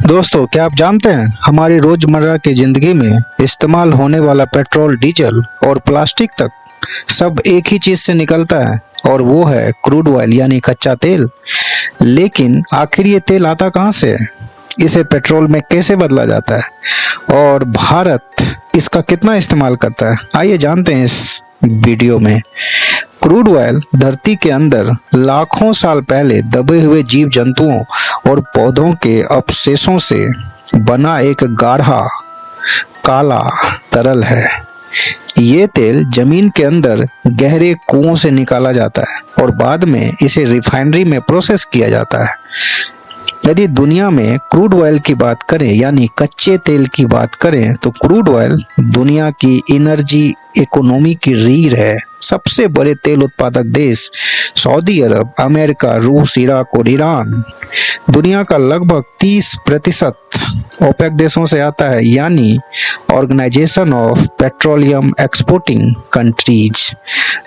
दोस्तों, क्या आप जानते हैं हमारी रोजमर्रा की जिंदगी में इस्तेमाल होने वाला पेट्रोल, डीजल और प्लास्टिक तक सब एक ही चीज से निकलता है और वो है क्रूड ऑयल यानी कच्चा तेल। लेकिन आखिर ये तेल आता कहाँ से है? इसे पेट्रोल में कैसे बदला जाता है और भारत इसका कितना इस्तेमाल करता है? आइए जानते हैं इस वीडियो में। क्रूड ऑयल धरती के अंदर लाखों साल पहले दबे हुए जीव जंतुओं और पौधों के अवशेषों से बना एक गाढ़ा काला तरल है। ये तेल जमीन के अंदर गहरे कुओं से निकाला जाता है और बाद में इसे रिफाइनरी में प्रोसेस किया जाता है। यदि दुनिया में क्रूड ऑयल की बात करें यानी कच्चे तेल की बात करें तो क्रूड ऑयल दुनिया की एनर्जी इकोनॉमी की रीढ़ है। सबसे बड़े तेल उत्पादक देश सऊदी अरब, अमेरिका, रूस, इराक और ईरान दुनिया का लगभग 30% ओपेक देशों से आता है यानी organisation of petroleum exporting countries.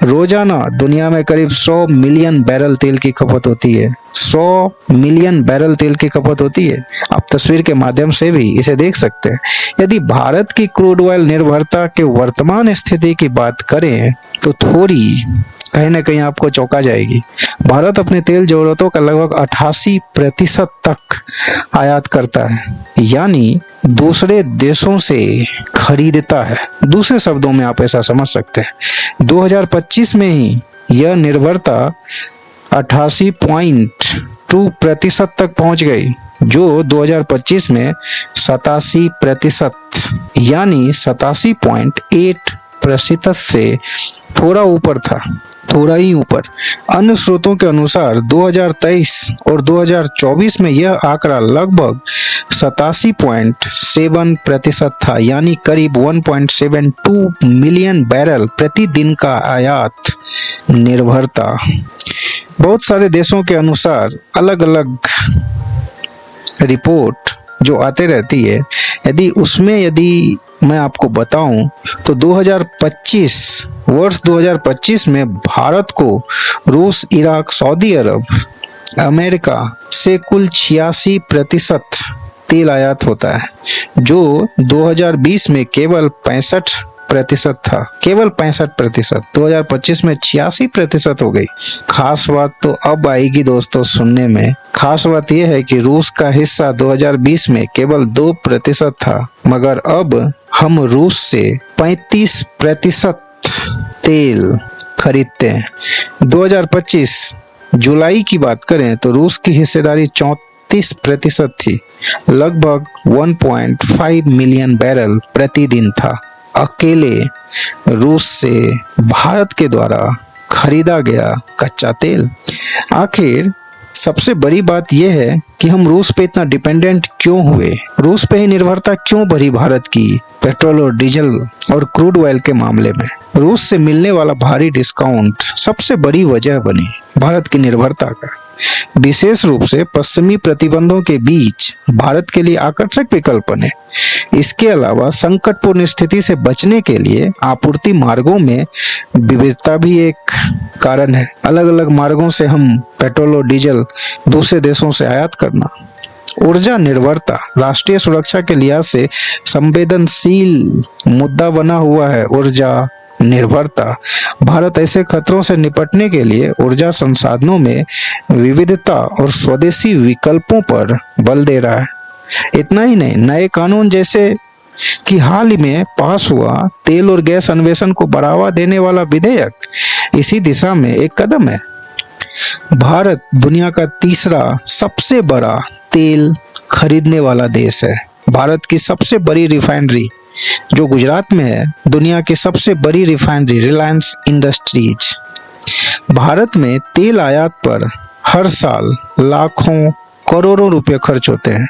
रोजाना दुनिया में करीब 100 मिलियन बैरल तेल की खपत होती है। 100 मिलियन बैरल तेल की खपत होती है। आप तस्वीर के माध्यम से भी इसे देख सकते हैं। यदि भारत की क्रूड ऑयल निर्भरता के वर्तमान स्थिति की बात करें तो थोड़ी कहीं ना कहीं आपको चौंका जाएगी। भारत अपने तेल जरूरतों का लगभग 88% तक आयात करता है यानी दूसरे देशों से खरीदता है। दूसरे शब्दों में आप ऐसा समझ सकते हैं 2025 में ही यह निर्भरता 88.2% तक पहुंच गई, जो 2025 में 87% यानी 87.8% से थोड़ा ऊपर था, थोड़ा ही ऊपर। अन्य स्रोतों के अनुसार 2023 और 2024 में यह आंकड़ा लगभग 87.7% था यानी करीब 1.72 मिलियन बैरल प्रतिदिन का आयात निर्भरता। बहुत सारे देशों के अनुसार अलग अलग रिपोर्ट जो आते रहती है। यदि मैं आपको बताऊं तो 2025 में भारत को रूस, इराक, सऊदी अरब, अमेरिका से कुल 86% तेल आयात होता है, जो 2020 में केवल 65% था। केवल 65%, 2025 में 86% हो गई। खास बात तो अब आएगी दोस्तों सुनने में। खास बात यह है कि रूस का हिस्सा 2020 में केवल 2% था, मगर अब हम रूस से 35% तेल खरीदते हैं। 2025 जुलाई की बात करें तो रूस की हिस्सेदारी 34% थी, लगभग 1.5 मिलियन बैरल प्रतिदिन था। अकेले रूस से भारत के द्वारा खरीदा गया कच्चा तेल। आखिर सबसे बड़ी बात यह है कि हम रूस पे इतना डिपेंडेंट क्यों हुए? रूस पे ही निर्भरता क्यों बढ़ी भारत की पेट्रोल और डीजल और क्रूड ऑयल के मामले में? रूस से मिलने वाला भारी डिस्काउंट सबसे बड़ी वजह बनी भारत की निर्भरता का। विशेष रूप से पश्चिमी प्रतिबंधों के बीच भारत के लिए आकर्षक विकल्प बने। इसके अलावा संकटपूर्ण स्थिति से बचने के लिए आपूर्ति मार्गों में विविधता भी एक कारण है। अलग अलग मार्गों से हम पेट्रोल और डीजल दूसरे देशों से आयात करना। ऊर्जा निर्भरता राष्ट्रीय सुरक्षा के लिहाज से संवेदनशील मुद्दा बना हुआ है। ऊर्जा निर्भरता भारत ऐसे खतरों से निपटने के लिए ऊर्जा संसाधनों में विविधता और स्वदेशी विकल्पों पर बल दे रहा है। इतना ही नहीं, नए कानून जैसे कि हाल ही में पास हुआ तेल और गैस अन्वेषण को बढ़ावा देने वाला विधेयक इसी दिशा में एक कदम है। भारत दुनिया का तीसरा सबसे बड़ा तेल खरीदने वाला देश है। भारत की सबसे बड़ी रिफाइनरी जो गुजरात में है, दुनिया की सबसे बड़ी रिफाइनरी रिलायंस इंडस्ट्रीज। भारत में तेल आयात पर हर साल लाखों करोड़ों रुपए खर्च होते हैं।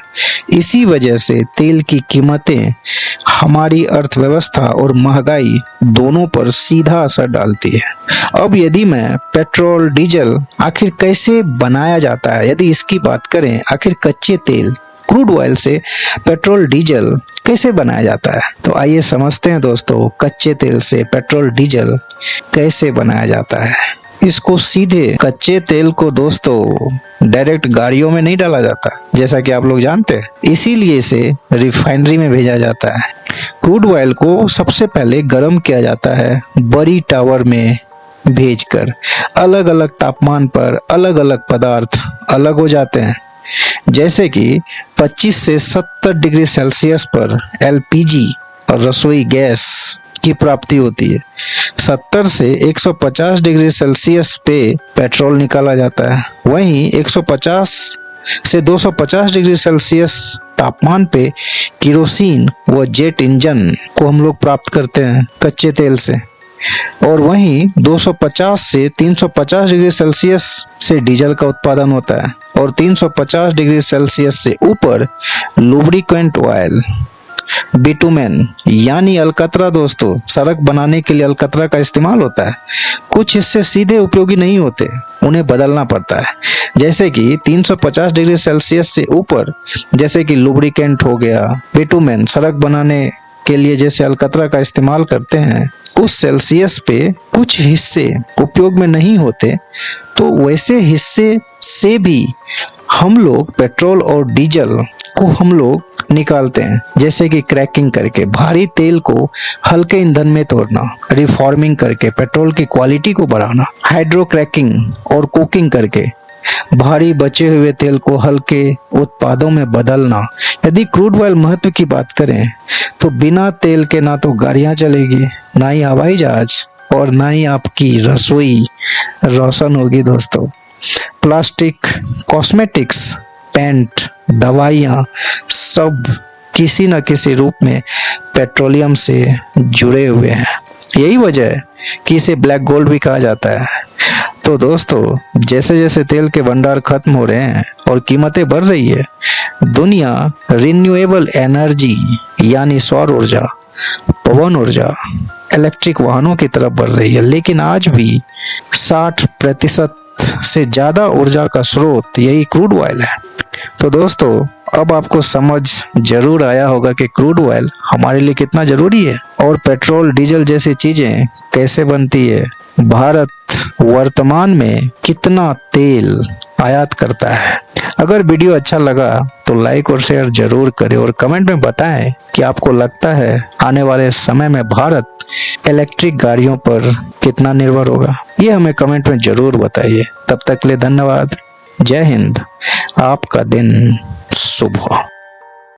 इसी वजह से तेल की कीमतें हमारी अर्थव्यवस्था और महंगाई दोनों पर सीधा असर डालती है। अब यदि मैं पेट्रोल, डीजल आखिर कैसे बनाया जाता है, यदि इसकी बात करें, आखिर कच्चे तेल क्रूड ऑयल से पेट्रोल, डीजल कैसे बनाया जाता है, तो आइए समझते हैं दोस्तों कच्चे तेल से पेट्रोल, डीजल कैसे बनाया जाता है। इसको सीधे कच्चे तेल को दोस्तों डायरेक्ट गाड़ियों में नहीं डाला जाता, जैसा कि आप लोग जानते हैं, इसीलिए इसे रिफाइनरी में भेजा जाता है। क्रूड ऑयल को सबसे पहले गर्म किया जाता है बड़ी टावर में भेजकर। अलग अलग तापमान पर अलग अलग पदार्थ अलग हो जाते हैं, जैसे कि 25 से 70 डिग्री सेल्सियस पर एलपीजी और रसोई गैस की प्राप्ति होती है। 70 से 150 डिग्री सेल्सियस पे पेट्रोल निकाला जाता है। वहीं 150 से 250 डिग्री सेल्सियस तापमान पे केरोसिन व जेट इंजन को हम लोग प्राप्त करते हैं कच्चे तेल से। और वहीं 250 से 350 डिग्री सेल्सियस से डीजल का उत्पादन होता है और 350 डिग्री सेल्सियस से ऊपर लुब्रिकेंट ऑयल, बिटुमेन यानी अलकतरा दोस्तों, सड़क बनाने के लिए अलकतरा का इस्तेमाल होता है। कुछ हिस्से सीधे उपयोगी नहीं होते, उन्हें बदलना पड़ता है, जैसे कि 350 डिग्री सेल्सियस से ऊपर, जैसे कि लुब्रिकेंट हो गया, बिटुमेन सड़क बनाने के लिए जैसे अलकतरा का इस्तेमाल करते हैं, उस सेल्सियस पे कुछ हिस्से उपयोग में नहीं होते, तो वैसे हिस्से से भी हम लोग पेट्रोल और डीजल को हम लोग निकालते हैं, जैसे कि क्रैकिंग करके भारी तेल को हल्के ईंधन में तोड़ना, रिफॉर्मिंग करके पेट्रोल की क्वालिटी को बढ़ाना, हाइड्रोक्रैकिंग और कुकिंग करके भारी बचे हुए तेल को हल्के उत्पादों में बदलना। यदि क्रूड ऑयल महत्व की बात करें तो बिना तेल के ना तो गाड़ियां चलेगी, ना ही हवाई जहाज, और ना ही आपकी रसोई रोशन होगी दोस्तों। प्लास्टिक, कॉस्मेटिक्स, पेंट, दवाइयाँ सब किसी न किसी रूप में पेट्रोलियम से जुड़े हुए हैं। यही वजह है कि इसे ब्लैक गोल्ड भी कहा जाता है। तो दोस्तों, जैसे जैसे तेल के भंडार खत्म हो रहे हैं और कीमतें बढ़ रही है, दुनिया रिन्यूएबल एनर्जी यानी सौर ऊर्जा, पवन ऊर्जा, इलेक्ट्रिक वाहनों की तरफ बढ़ रही है। लेकिन आज भी 60% से ज्यादा ऊर्जा का स्रोत यही क्रूड ऑयल है। तो दोस्तों, अब आपको समझ जरूर आया होगा कि क्रूड ऑयल हमारे लिए कितना जरूरी है और पेट्रोल, डीजल जैसी चीजें कैसे बनती है। भारत वर्तमान में कितना तेल आयात करता है। अगर वीडियो अच्छा लगा तो लाइक और शेयर जरूर करें और कमेंट में बताएं कि आपको लगता है आने वाले समय में भारत इलेक्ट्रिक गाड़ियों पर कितना निर्भर होगा। ये हमें कमेंट में जरूर बताइए। तब तक के लिए धन्यवाद। जय हिंद। आपका दिन शुभ हो।